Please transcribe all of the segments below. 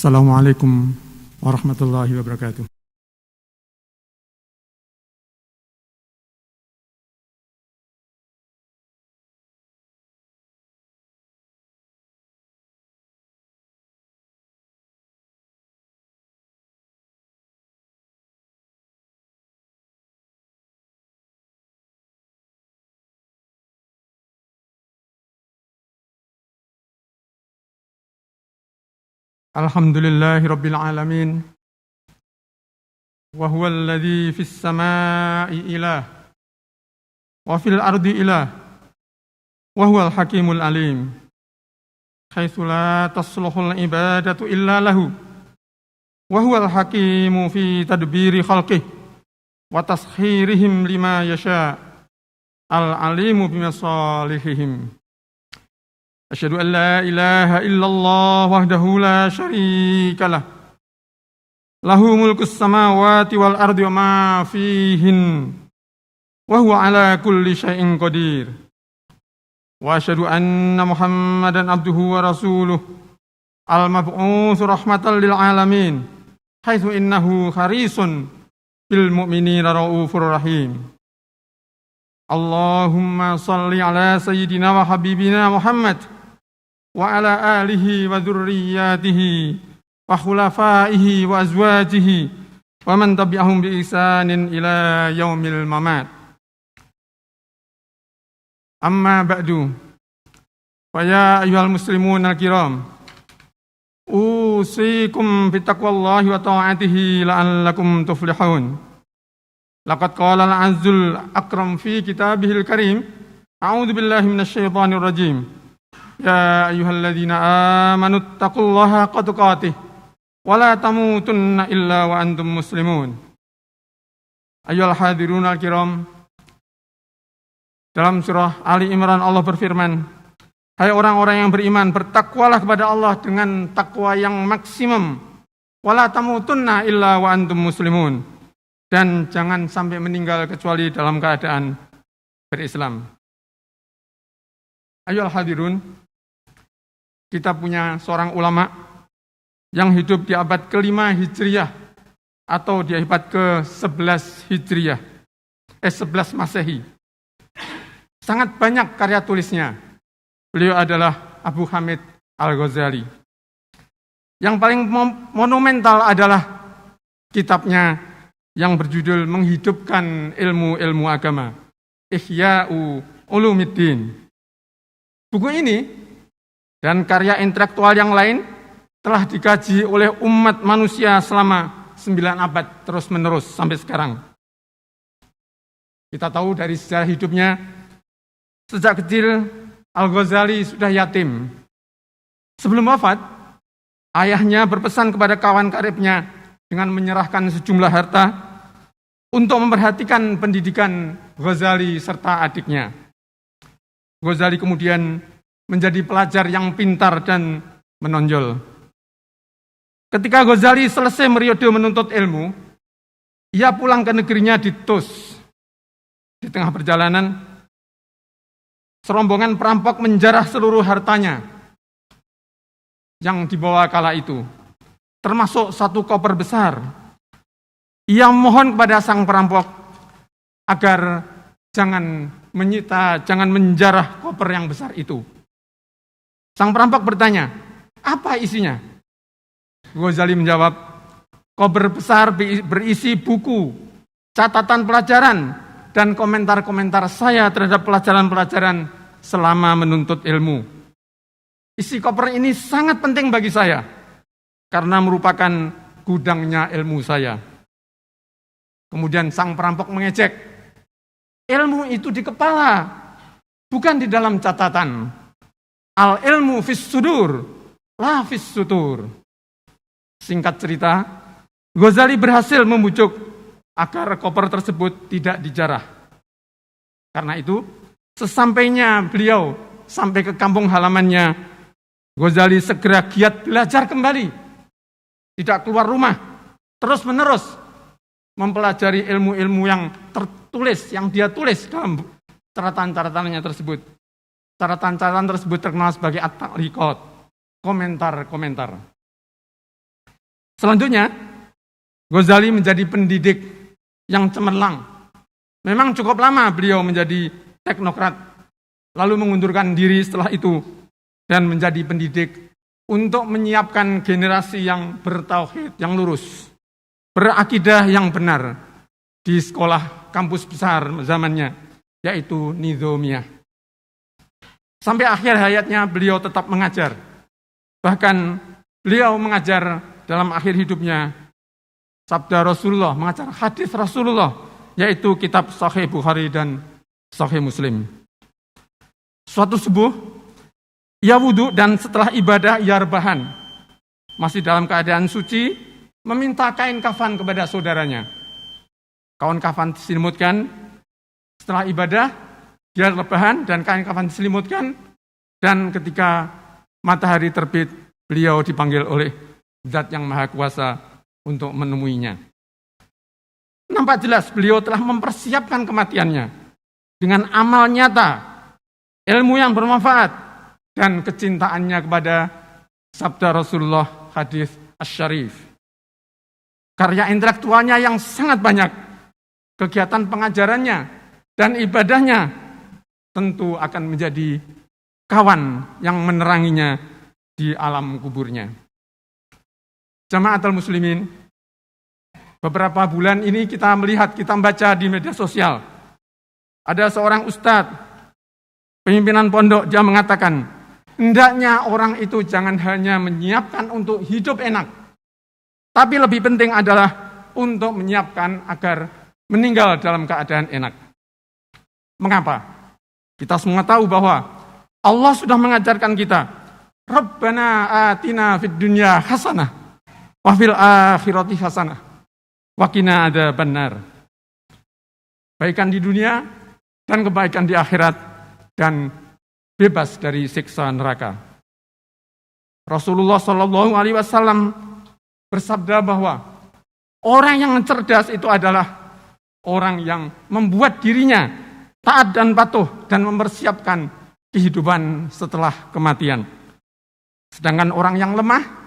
Assalamualaikum warahmatullahi wabarakatuh. Alhamdulillahi rabbil alamin. Wa huwa alladhi fis samai ilah wa fil ardi ilah wa huwal hakimul alim. Haitsu la tasluhul ibadatu illa lahu wa huwal hakimu fi tadbiri khalqihi wa taskhirihim lima yasha. Al alimu bimasalihihim. Asyhadu an la ilaha illallah wahdahu la syarika lah. Lahu mulkus samawati wal ardi wa ma fihin. Wa huwa ala kulli syai'in qadir. Wa asyhadu anna Muhammadan abduhu wa rasuluh. Al-mab'uts rahmatan lil alamin. Haitsu innahu harisun bil mu'minina raufur rahim. Allahumma salli ala sayyidina wa habibina Muhammad wa ala alihi wa dzurriyyatihi wa khulafaihi wa azwajihi wa man tabi'ahum bi ihsanin ila yaumil mamat. Amma ba'du. Wa ya ayyuhal muslimun al-kiram, usikum bi taqwallahi wa ta'atihi la'allakum tuflihun. Laqad qala al-'azzul akram fi kitabihil karim, a'udzu billahi minasy syaithanir rajim. Ya ayyuhalladzina amanu taqullaha haqqa tuqatih wa la tamutunna illa wa antum muslimun. Ayyuhal hadirun al-kiram, dalam surah Ali Imran Allah berfirman, hai orang-orang yang beriman, bertakwalah kepada Allah dengan takwa yang maksimum. Wa la tamutunna illa wa antum muslimun. Dan jangan sampai meninggal kecuali dalam keadaan berislam. Ayyuhal hadirun, kita punya seorang ulama yang hidup di abad ke-5 Hijriah atau di abad ke-11 Hijriah, 11 Masehi. Sangat banyak karya tulisnya. Beliau adalah Abu Hamid Al-Ghazali. Yang paling monumental adalah kitabnya yang berjudul Menghidupkan Ilmu-Ilmu Agama, Ihya'u Ulumiddin. Buku ini dan karya intelektual yang lain telah dikaji oleh umat manusia selama 9 abad terus-menerus sampai sekarang. Kita tahu dari sejarah hidupnya, sejak kecil Al-Ghazali sudah yatim. Sebelum wafat, ayahnya berpesan kepada kawan karibnya dengan menyerahkan sejumlah harta untuk memperhatikan pendidikan Ghazali serta adiknya. Ghazali kemudian menjadi pelajar yang pintar dan menonjol. Ketika Ghazali selesai periode menuntut ilmu, ia pulang ke negerinya di Tus. Di tengah perjalanan, serombongan perampok menjarah seluruh hartanya yang dibawa kala itu, termasuk satu koper besar. Ia mohon kepada sang perampok agar jangan menyita, jangan menjarah koper yang besar itu. Sang perampok bertanya, apa isinya? Ghazali menjawab, koper besar berisi buku, catatan pelajaran, dan komentar-komentar saya terhadap pelajaran-pelajaran selama menuntut ilmu. Isi koper ini sangat penting bagi saya, karena merupakan gudangnya ilmu saya. Kemudian sang perampok mengejek, ilmu itu di kepala, bukan di dalam catatan. Al-ilmu fis sudur, la fis sutur. Singkat cerita, Ghazali berhasil membujuk agar koper tersebut tidak dijarah. Karena itu, sesampainya beliau sampai ke kampung halamannya, Ghazali segera giat belajar kembali. Tidak keluar rumah, terus-menerus mempelajari ilmu-ilmu yang tertulis, yang dia tulis dalam catatan-catatannya tersebut. Catatan-catatan tersebut terkenal sebagai at-ta'liqat, komentar-komentar. Selanjutnya, Ghazali menjadi pendidik yang cemerlang. Memang cukup lama beliau menjadi teknokrat, lalu mengundurkan diri setelah itu dan menjadi pendidik untuk menyiapkan generasi yang bertauhid, yang lurus, berakidah yang benar di sekolah kampus besar zamannya, yaitu Nizamiyah. Sampai akhir hayatnya beliau tetap mengajar. Bahkan beliau mengajar dalam akhir hidupnya sabda Rasulullah, mengajar hadis Rasulullah, yaitu kitab Sahih Bukhari dan Sahih Muslim. Suatu subuh, ia wudhu dan setelah ibadah ia rebahan. Masih dalam keadaan suci, meminta kain kafan kepada saudaranya. Kain kafan diselimutkan. Setelah ibadah, dia rebahan dan kain kafan diselimutkan. Dan ketika matahari terbit, beliau dipanggil oleh Zat yang Maha Kuasa untuk menemuinya. Nampak jelas beliau telah mempersiapkan kematiannya dengan amal nyata, ilmu yang bermanfaat, dan kecintaannya kepada sabda Rasulullah, hadis Asy-Syarif. Karya intelektualnya yang sangat banyak, kegiatan pengajarannya dan ibadahnya tentu akan menjadi kawan yang meneranginya di alam kuburnya. Jamaatul muslimin, beberapa bulan ini kita melihat, kita membaca di media sosial, ada seorang ustadz, pimpinan pondok, dia mengatakan, hendaknya orang itu jangan hanya menyiapkan untuk hidup enak, tapi lebih penting adalah untuk menyiapkan agar meninggal dalam keadaan enak. Mengapa? Kita semua tahu bahwa Allah sudah mengajarkan kita, Rabbana atina fid dunya hasanah wa fil akhirati hasanah wa qina adzabannar. Kebaikan di dunia dan kebaikan di akhirat, dan bebas dari siksa neraka. Rasulullah SAW bersabda bahwa orang yang cerdas itu adalah orang yang membuat dirinya taat dan patuh dan mempersiapkan kehidupan setelah kematian. Sedangkan orang yang lemah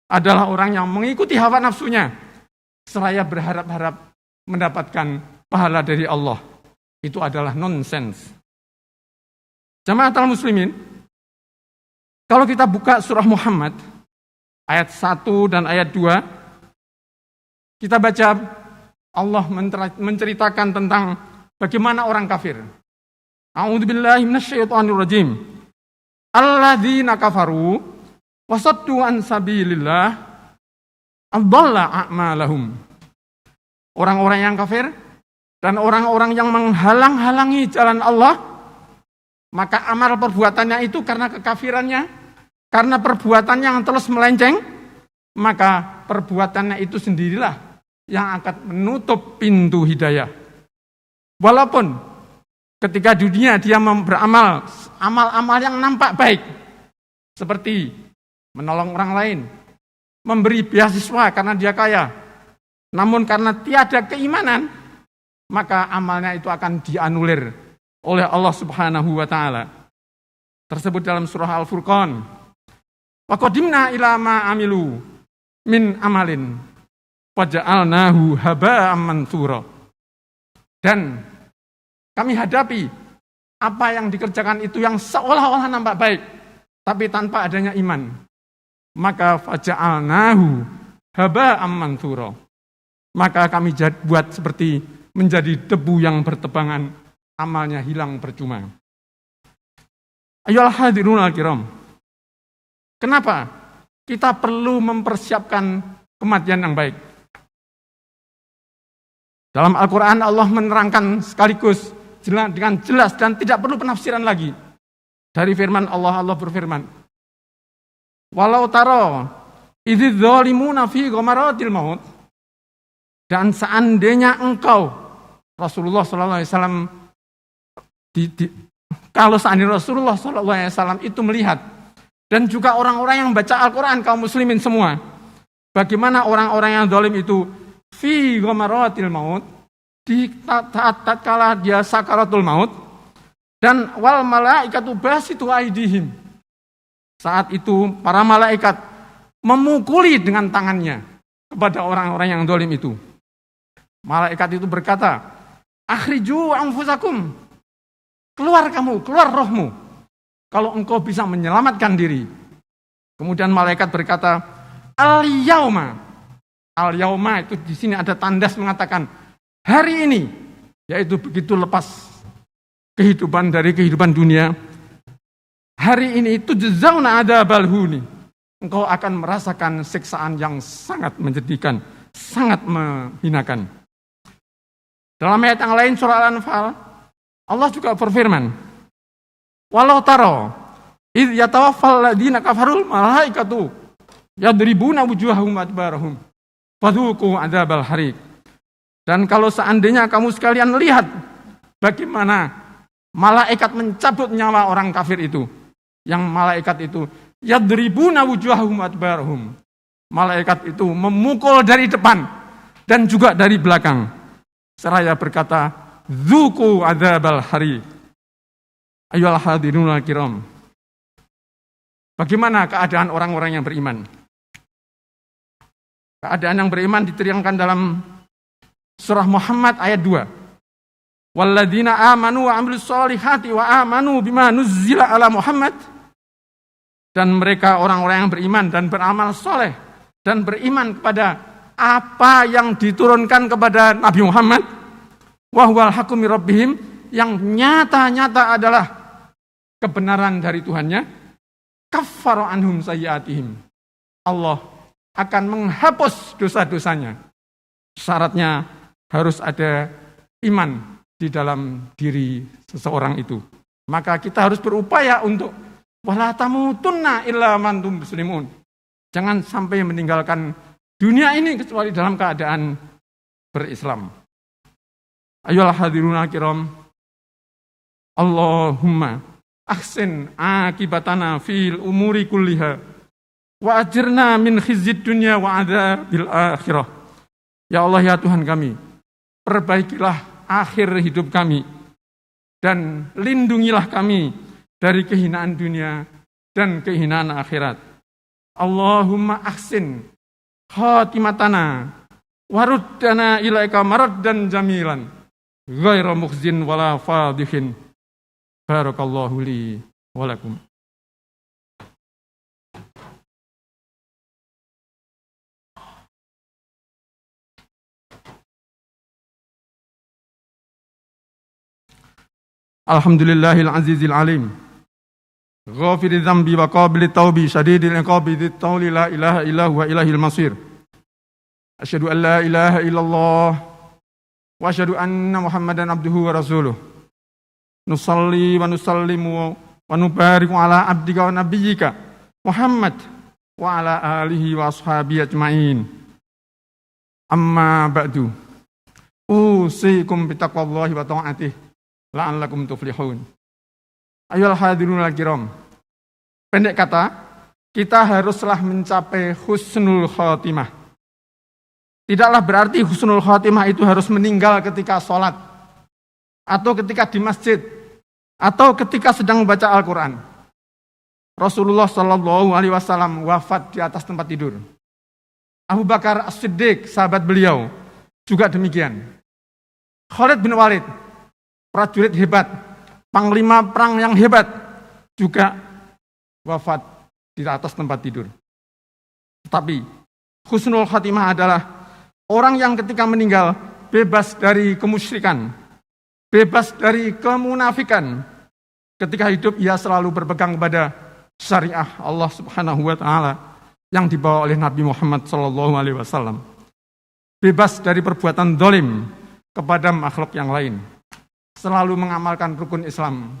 adalah orang yang mengikuti hawa nafsunya seraya berharap-harap mendapatkan pahala dari Allah. Itu adalah nonsens. Jamaatul muslimin, kalau kita buka surah Muhammad ayat 1 dan ayat 2, kita baca Allah menceritakan tentang bagaimana orang kafir. A'udzubillahi minasyaitonirrajim. Alladzina kafaru wasaddu an sabilillah adalla a'malahum. Orang-orang yang kafir dan orang-orang yang menghalang-halangi jalan Allah, maka amal perbuatannya itu karena kekafirannya, karena perbuatannya yang terus melenceng, maka perbuatannya itu sendirilah yang akan menutup pintu hidayah. Walaupun ketika dunia dia beramal amal-amal yang nampak baik, seperti menolong orang lain, memberi beasiswa karena dia kaya, namun karena tiada keimanan, maka amalnya itu akan dianulir oleh Allah Subhanahu wa taala. Tersebut dalam surah Al-Furqan. Wa qadimna ila ma amilu min amalin faja'alnahu haba'an mansura. Dan kami hadapi apa yang dikerjakan itu yang seolah-olah nampak baik, tapi tanpa adanya iman. Maka faja'alnahu haba'an mansura. Maka kami buat seperti menjadi debu yang bertebangan, amalnya hilang percuma. Ayolah hadirun al-kiram. Kenapa kita perlu mempersiapkan kematian yang baik? Dalam Al-Quran Allah menerangkan sekaligus dengan jelas dan tidak perlu penafsiran lagi. Dari firman Allah, Allah berfirman, walau taro idz zalimuna fi ghamaratil maut. Dan seandainya engkau, Rasulullah SAW, kalau seandainya Rasulullah SAW itu melihat, dan juga orang-orang yang baca Al-Quran, kaum muslimin semua, bagaimana orang-orang yang zalim itu fi ghamaratil maut, di tatkala dia sakaratul maut, dan wal malaikatu basitu aidihim, saat itu para malaikat memukuli dengan tangannya, kepada orang-orang yang zalim itu. Malaikat itu berkata, "Akhriju anfusakum." Keluar kamu, keluar rohmu. Kalau engkau bisa menyelamatkan diri. Kemudian malaikat berkata, "Al-yauma." Al-yauma itu di sini ada tandas mengatakan hari ini, yaitu begitu lepas kehidupan dari kehidupan dunia. Hari ini itu tujzauna adzabal huni. Engkau akan merasakan siksaan yang sangat menyedihkan, sangat menghinakan. Dalam ayat yang lain surah Al-Anfal, Allah juga berfirman, "Walau taro idh yatawaffal ladina kafarul malaikatu yadribuna wujuhahum adbarahum fadhuqu adzabal hariq." Dan kalau seandainya kamu sekalian lihat bagaimana malaikat mencabut nyawa orang kafir itu, yang malaikat itu yadribuna wujuhahum adbarahum. Malaikat itu memukul dari depan dan juga dari belakang. Seraya berkata, "Dzuqu adzabal hariq." Ayyuhal hadirun al-kiram. Bagaimana keadaan orang-orang yang beriman? Keadaan yang beriman diterangkan dalam surah Muhammad ayat 2. Walladzina amanu wa amilus solihati wa amanu bima nuzzila ala Muhammad. Dan mereka orang-orang yang beriman dan beramal soleh dan beriman kepada apa yang diturunkan kepada Nabi Muhammad. Wa huwal haqqu mir rabbihim, yang nyata-nyata adalah kebenaran dari Tuhannya. Kaffara anhum sayyiatihim. Allah akan menghapus dosa-dosanya. Syaratnya harus ada iman di dalam diri seseorang itu. Maka kita harus berupaya untuk wala tamutunna illa mantum muslimun. Jangan sampai meninggalkan dunia ini kecuali dalam keadaan berislam. Ayolah hadirun al-kiram. Allahumma ahsin akibatana fil umuri kulliha wa ajirna min khizyid dunya wa adzabil akhirah. Ya Allah, ya Tuhan kami, perbaikilah akhir hidup kami dan lindungilah kami dari kehinaan dunia dan kehinaan akhirat. Allahumma ahsin khatimatana waruddana ilaika maraddan jamilan ghairu mukhzin wala fadihin. Barakallahu li wa lakum. Alhamdulillahil azizil alim, ghafiriz dzambi wa qabilit taubi, syadidil iqabi, dzit tauli, la ilaha illa huwa ilaihil masir. Asyhadu an la ilaha illallah wa asyhadu anna Muhammadan abduhu wa rasuluh. Nusalli wa nusallimu wa nubariku ala abdika wa nabiyyika Muhammad wa ala alihi wa ashabihi ajma'in. Amma ba'du. Usikum bitaqwallahi wa ta'atih la'allakum tuflihun. Ayolah hadirun al-kiram. Pendek kata, kita haruslah mencapai husnul khotimah. Tidaklah berarti husnul khotimah itu harus meninggal ketika sholat, atau ketika di masjid, atau ketika sedang membaca Al-Quran. Rasulullah SAW wafat di atas tempat tidur. Abu Bakar As-Siddiq, sahabat beliau, juga demikian. Khalid bin Walid, prajurit hebat, panglima perang yang hebat, juga wafat di atas tempat tidur. Tetapi husnul khatimah adalah orang yang ketika meninggal bebas dari kemusyrikan, bebas dari kemunafikan. Ketika hidup ia selalu berpegang kepada syariah Allah Subhanahu wa taala yang dibawa oleh Nabi Muhammad SAW. Bebas dari perbuatan zalim kepada makhluk yang lain. Selalu mengamalkan rukun Islam.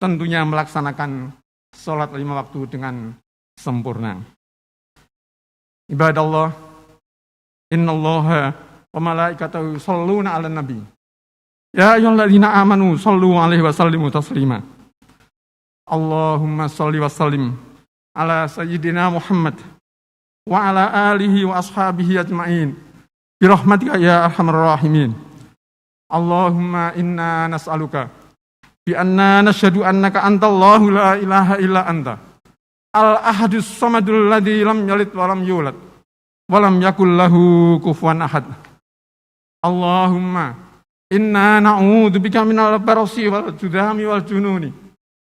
Tentunya melaksanakan sholat 5 waktu dengan sempurna. Ibadallah, innallaha wa malaikatahu yusholluna 'alan nabi. Ya ayyuhalladzina amanu shollu 'alaihi wa sallimu taslima. Allahumma sholli wa sallim ala sayyidina Muhammad wa ala alihi wa ashabihi ajma'in. Bi rahmatika ya arhamar rahimin. Allahumma inna nas'aluka bi anna nashhadu annaka antallahu la ilaha illa anta al-ahadus samadul ladzi lam yalid wa lam yulad wa lam yakul lahu kufuwan ahad. Allahumma inna na'udzubika minal barasi wal judami wal jununi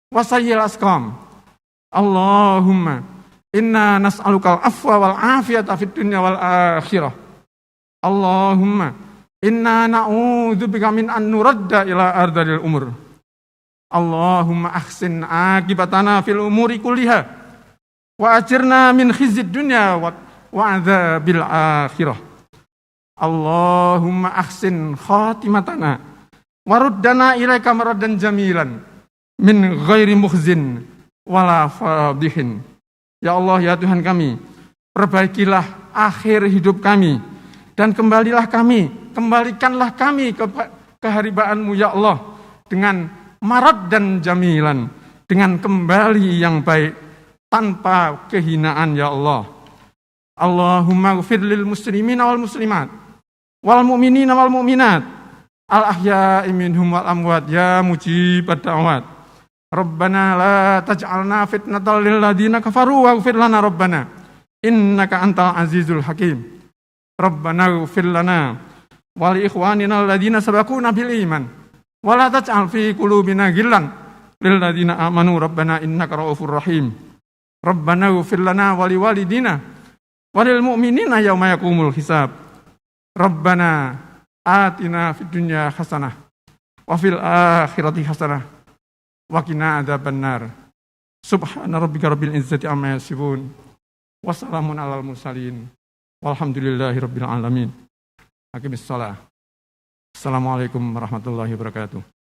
wa sayyil asqam. Allahumma inna nas'alukal afwa wal afiyata fid dunya wal akhirah. Allahumma inna na'udzubika min an nuradda ila ardhil umur. Allahumma ahsin aqibatana fil umuri kulliha wa ajirna min khizyid dunya wa adzabil akhirah. Allahumma ahsin khatimatana waruddana ilaika maraddan jamilan min ghairi mukhzin wala fadihin. Ya Allah, ya Tuhan kami, perbaikilah akhir hidup kami dan kembalikanlah kami ke keharibaan-Mu ya Allah dengan marad dan jamilan, dengan kembali yang baik tanpa kehinaan ya Allah. Allahumma ghfir lil muslimina wal muslimat wal mu'minina wal mu'minat al ahya'i minhum wal amwat ya mujibad da'wat. Rabbana la taj'alna fitnatal lil ladzina kafaru waghfir lana rabbana innaka antal azizul hakim. Rabbana ighfir lana wa li ikhwanina alladzina sabaquna bil iman wa la taj'al fi qulubina ghillan lil ladzina amanu rabbana innaka raufur rahim. Rabbana ighfir lana wa li walidina wa lil mu'minina yauma yaqumul hisab. Rabbana atina fid dunya hasanah wa fil akhirati hasanah wa qina adzabannar. Subhana rabbika rabbil izzati amma yasifun wa salamun alal mursalin walhamdulillahi rabbil alamin. Aqimis shalah. Assalamualaikum warahmatullahi wabarakatuh.